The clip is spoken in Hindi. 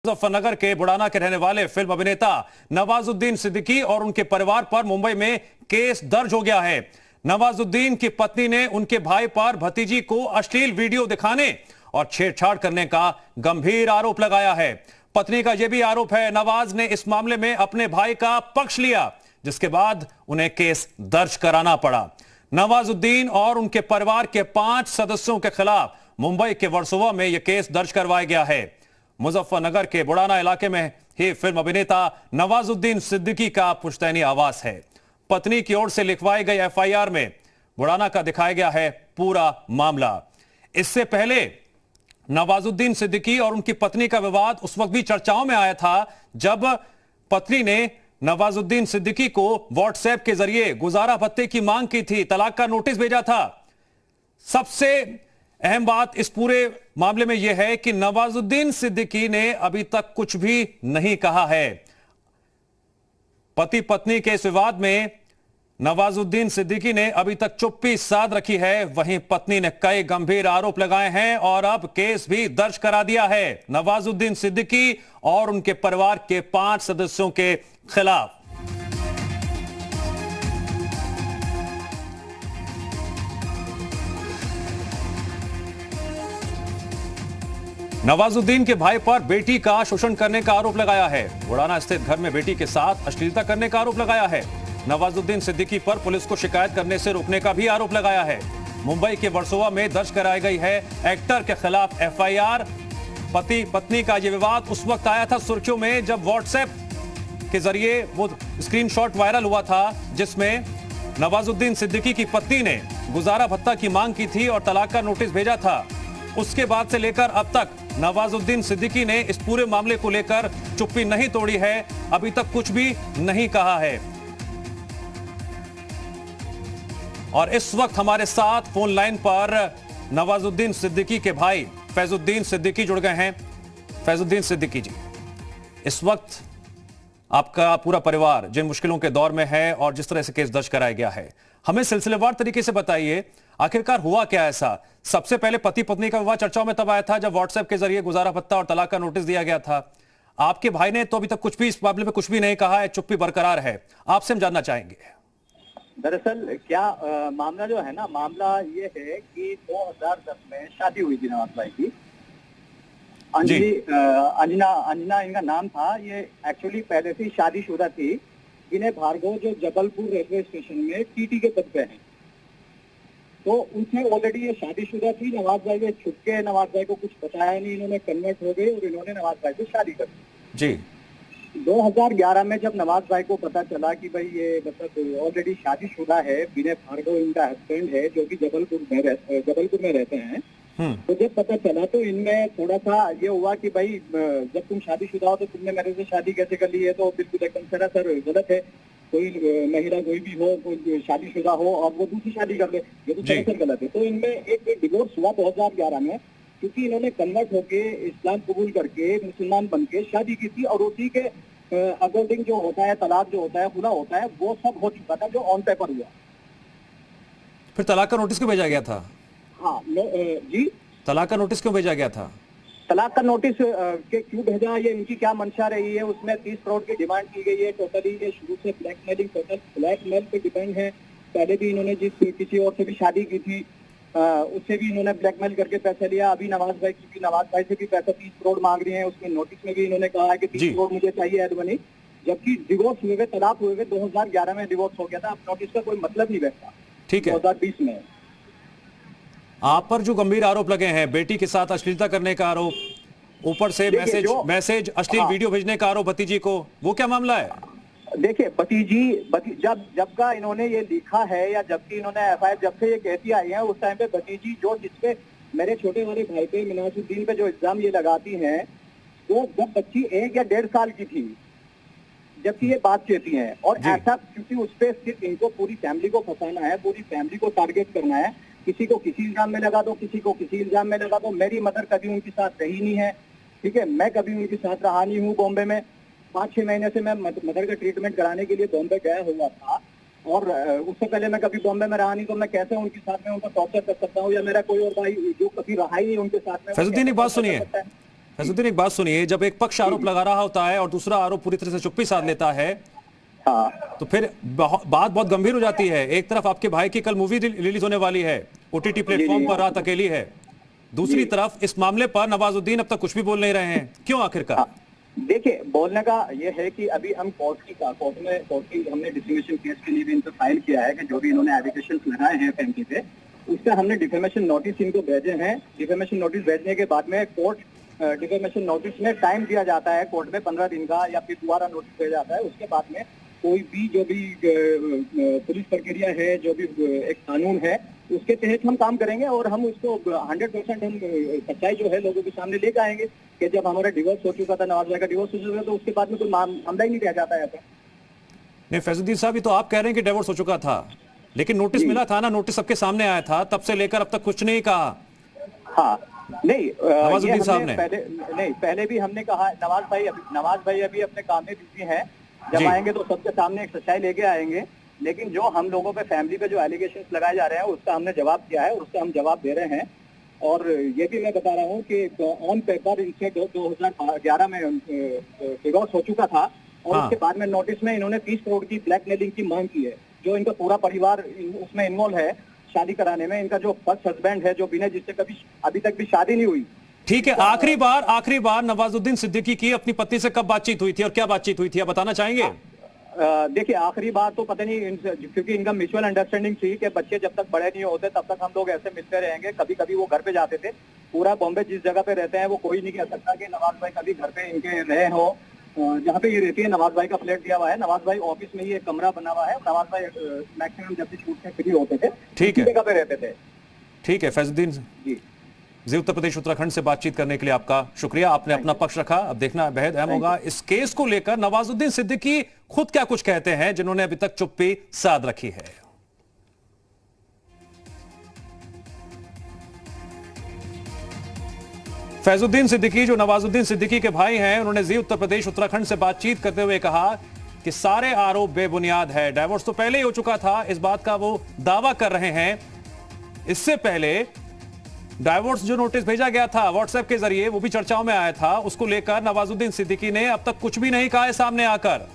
मुजफ्फरनगर के बुड़ाना के रहने वाले फिल्म अभिनेता नवाजुद्दीन सिद्दीकी और उनके परिवार पर मुंबई में केस दर्ज हो गया है। नवाजुद्दीन की पत्नी ने उनके भाई पर भतीजी को अश्लील वीडियो दिखाने और छेड़छाड़ करने का गंभीर आरोप लगाया है। पत्नी का यह भी आरोप है नवाज ने इस मामले में अपने भाई का पक्ष लिया, जिसके बाद उन्हें केस दर्ज कराना पड़ा। नवाजुद्दीन और उनके परिवार के 5 सदस्यों के खिलाफ मुंबई के वर्सोवा में यह केस दर्ज करवाया गया है। मुजफ्फरनगर के बुड़ाना इलाके में ही फिल्म अभिनेता नवाजुद्दीन सिद्दीकी का पुश्तैनी आवास है। पत्नी की ओर से लिखवाई गई एफआईआर में बुड़ाना का दिखाया गया है पूरा मामला। इससे पहले नवाजुद्दीन सिद्दीकी और उनकी पत्नी का विवाद उस वक्त भी चर्चाओं में आया था जब पत्नी ने नवाजुद्दीन सिद्दीकी को व्हाट्सएप के जरिए गुजारा भत्ते की मांग की थी, तलाक का नोटिस भेजा था। सबसे अहम बात इस पूरे मामले में यह है कि नवाजुद्दीन सिद्दीकी ने अभी तक कुछ भी नहीं कहा है। पति पत्नी के इस विवाद में नवाजुद्दीन सिद्दीकी ने अभी तक चुप्पी साध रखी है, वहीं पत्नी ने कई गंभीर आरोप लगाए हैं और अब केस भी दर्ज करा दिया है नवाजुद्दीन सिद्दीकी और उनके परिवार के 5 सदस्यों के खिलाफ। नवाजुद्दीन के भाई पर बेटी का शोषण करने का आरोप लगाया है। बुड़ाना स्थित घर में बेटी के साथ अश्लीलता करने का आरोप लगाया है। नवाजुद्दीन सिद्दीकी पर पुलिस को शिकायत करने से रोकने का भी आरोप लगाया है। मुंबई के वर्सोवा में दर्ज कराई गई है एक्टर के खिलाफ एफआईआर। पति पत्नी का यह विवाद उस वक्त आया था सुर्खियों में जब व्हाट्सएप के जरिए वो स्क्रीनशॉट वायरल हुआ था जिसमें नवाजुद्दीन सिद्दीकी की पत्नी ने गुजारा भत्ता की मांग की थी और तलाक का नोटिस भेजा था। उसके बाद से लेकर अब तक नवाजुद्दीन सिद्दीकी ने इस पूरे मामले को लेकर चुप्पी नहीं तोड़ी है, अभी तक कुछ भी नहीं कहा है। और इस वक्त हमारे साथ फोन लाइन पर नवाजुद्दीन सिद्दीकी के भाई फैजुद्दीन सिद्दीकी जुड़ गए हैं। फैजुद्दीन सिद्दीकी जी, इस वक्त आपका पूरा परिवार जिन मुश्किलों के दौर में है और जिस तरह से केस दर्ज कराया गया है, हमें सिलसिलेवार तरीके से बताइए आखिरकार हुआ क्या ऐसा। सबसे पहले पति पत्नी का विवाद चर्चाओं में तब आया था जब व्हाट्सएप के जरिए गुजारा भत्ता और तलाक का नोटिस दिया गया था। आपके भाई ने तो अभी तक कुछ भी इस मामले में कुछ भी नहीं कहा है, चुप्पी बरकरार है। आपसे हम जानना चाहेंगे। दरअसल क्या मामला जो है ना, मामला ये है कि 2010 में शादी हुई थी नवाज भाई की। अंजना इनका नाम था। ये एक्चुअली पहले से शादीशुदा थी। इन्हें भार्गव जो जबलपुर रेलवे स्टेशन में टीटी के पद पे हैं, तो उनसे ऑलरेडी ये शादीशुदा थी। नवाज भाई के छुटके नवाज भाई को कुछ बताया नहीं, इन्होंने कन्वर्ट हो गए और इन्होंने नवाज भाई से शादी कर दी जी। 2011 में जब नवाज भाई को पता चला कि भाई ये मतलब ऑलरेडी शादीशुदा है, विनय भार्गव इनका हस्बैंड है जो कि जबलपुर में रहते हैं, तो जब पता चला तो इनमें थोड़ा सा ये हुआ कि भाई जब तुम शादीशुदा हो तो तुमने मेरे से शादी कैसे कर ली है, तो बिल्कुल एकदम सरासर गलत है। कोई महिला कोई भी हो, कोई शादीशुदा हो और वो दूसरी शादी कर ले, ये तो सरासर गलत है। तो इनमें एक डिवोर्स हुआ 2011 में, क्योंकि इन्होंने कन्वर्ट होके इस्लाम कबूल करके मुसलमान बन के शादी की थी और उसी के अकॉर्डिंग जो होता है तलाक जो होता है, खुला होता है, वो सब हो चुका था जो ऑन पेपर हुआ। फिर तलाक का नोटिस क्यों भेजा गया था? हाँ जी, तलाक का नोटिस क्यों भेजा गया था? तलाक का नोटिस के क्यों भेजा, ये इनकी क्या मंशा रही है, उसमें 30 करोड़ की डिमांड की गई है। टोटली ये शुरू से ब्लैकमेलिंग, टोटल ब्लैकमेल पे डिपेंड है। पहले भी इन्होंने किसी और से भी शादी की थी, उससे भी इन्होंने ब्लैकमेल करके पैसा लिया। अभी नवाज भाई से भी पैसा 30 करोड़ मांग रही है। उसमें नोटिस में भी इन्होंने कहा है कि 30 करोड़ मुझे चाहिए एडमनी, जबकि डिवोर्स हुए, तलाक हुए 2011 में डिवोर्स हो गया था। अब नोटिस का कोई मतलब नहीं बैठता। ठीक है, 2020 में आप पर जो गंभीर आरोप लगे हैं, बेटी के साथ अश्लीलता करने का आरोप, ऊपर से मैसेज अश्लील वीडियो भेजने का आरोप भतीजी को, वो क्या मामला है? देखिए जब का इन्होंने ये लिखा है या जबकि इन्होंने एफआईआर जब से ये कहती आई है, उस टाइम पे भतीजी जो जिसपे मेरे छोटे वाले भाई पे मिनाजुद्दीन पे जो इल्जाम ये लगाती हैं, तो जब बच्ची 1 या 1.5 साल की थी जबकि ये बात कहती हैं। और ऐसा क्योंकि उस पर सिर्फ इनको पूरी फैमिली को फंसाना है, पूरी फैमिली को टारगेट करना है। किसी को किसी इल्जाम में लगा दो, किसी को किसी इल्जाम में लगा दो। मेरी मदर कभी उनके साथ रही नहीं है, ठीक है, मैं कभी उनके साथ रहा नहीं हूँ। बॉम्बे में 5-6 महीने से मैं मदर का ट्रीटमेंट कराने के लिए बॉम्बे गया हुआ था और उससे पहले मैं कभी बॉम्बे में रहा नहीं, तो मैं कैसे उनके साथ में उनका टॉर्चर कर सकता हूँ, या मेरा कोई और भाई जो कभी रहा ही नहीं उनके साथ में। फैजुद्दीन, एक बात सुनिए, फैजुद्दीन, एक बात सुनिए, जब एक पक्ष आरोप लगा रहा होता है और दूसरा आरोप पूरी तरह से चुप्पी साध लेता है, हाँ, तो फिर बात बहुत गंभीर हो जाती है। एक तरफ आपके भाई की कल मूवी रिलीज होने वाली है, ओटीटी प्लेटफॉर्म पर रात अकेली है, दूसरी तरफ इस मामले पर नवाजुद्दीन अब तक कुछ भी बोल नहीं रहे हैं, क्यों आखिरकार? देखिए, बोलने का ये है कि अभी हम कोर्ट की हमने डिफेमेशन केस के लिए भी इनको फाइल किया है कि जो भी इन्होंने एलिगेशंस लगाए हैं फैमिली पे, उसका हमने डिफेमेशन नोटिस इनको भेजे हैं। डिफेमेशन नोटिस भेजने के बाद में कोर्ट डिफेमेशन नोटिस में टाइम दिया जाता है कोर्ट में 15 दिन का, या फिर दोबारा नोटिस दिया जाता है। उसके बाद में कोई भी जो भी पुलिस प्रक्रिया है, जो भी एक कानून है, उसके तहत हम काम करेंगे और हम उसको 100% हम सच्चाई जो है लोगों के सामने लेकर आएंगे कि जब हमारा डिवोर्स हो चुका था, नवाज भाई का डिवोर्स हो चुका था, तो उसके बाद में कोई मामला ही नहीं रह जाता है ऐसा। नहीं फैजुद्दीन साहब, ये तो आप कह रहे हैं कि डिवोर्स हो चुका था, लेकिन नोटिस मिला था ना, नोटिस सबके सामने आया था, तब से लेकर अब तक कुछ नहीं कहा। हाँ, नहीं, नवाजुद्दीन साहब ने पहले भी हमने कहा, नवाज भाई अभी अपने काम में बिजी हैं, जब आएंगे तो सबके सामने एक सच्चाई लेके आएंगे। लेकिन जो हम लोगों पे फैमिली पे जो एलिगेशंस लगाए जा रहे हैं, उसका हमने जवाब दिया है और उसका हम जवाब दे रहे हैं। और ये भी मैं बता रहा हूँ कि ऑन पेपर इनसे 2011 में डिवोर्स हो चुका था और उसके बाद में नोटिस में इन्होंने 30 करोड़ की ब्लैकमेलिंग की मांग की है। जो इनका पूरा परिवार उसमें इन्वॉल्व है शादी कराने में। इनका जो फर्स्ट हस्बैंड है, जो बिना जिससे कभी अभी तक भी शादी नहीं हुई। ठीक है, आखिरी बार नवाजुद्दीन सिद्दीकी की अपनी पत्नी से कब बातचीत हुई थी और क्या बातचीत हुई थी, आप बताना चाहेंगे? देखिए, आखिरी बार तो पता नहीं, क्योंकि इनका म्यूचुअल अंडरस्टैंडिंग थी कि बच्चे जब तक बड़े नहीं होते तब तक हम लोग ऐसे मिलते रहेंगे। कभी कभी वो घर पे जाते थे। पूरा बॉम्बे जिस जगह पे रहते हैं वो कोई नहीं कह सकता कि नवाज भाई कभी घर पे इनके रहे हो। जहाँ पे ये रहती है, नवाज भाई का फ्लैट दिया हुआ है, नवाज भाई ऑफिस में ही एक कमरा बना हुआ है। नवाज भाई मैक्सिमम जब भी शूट से फ्री होते थे, ठीक है, जगह पे रहते थे। ठीक है फैजुद्दीन जी, उत्तर प्रदेश उत्तराखंड से बातचीत करने के लिए आपका शुक्रिया। आपने अपना पक्ष रखा। अब देखना बेहद अहम होगा इस केस को लेकर नवाजुद्दीन सिद्दीकी खुद क्या कुछ कहते हैं, जिन्होंने अभी तक चुप्पी साध रखी है। फैजुद्दीन सिद्दीकी, जो नवाजुद्दीन सिद्दीकी के भाई हैं, उन्होंने जी उत्तर प्रदेश उत्तराखंड से बातचीत करते हुए कहा कि सारे आरोप बेबुनियाद है। डाइवोर्स तो पहले ही हो चुका था, इस बात का वो दावा कर रहे हैं। इससे पहले डाइवोर्स जो नोटिस भेजा गया था व्हाट्सएप के जरिए, वो भी चर्चाओं में आया था। उसको लेकर नवाजुद्दीन सिद्दीकी ने अब तक कुछ भी नहीं कहा है सामने आकर।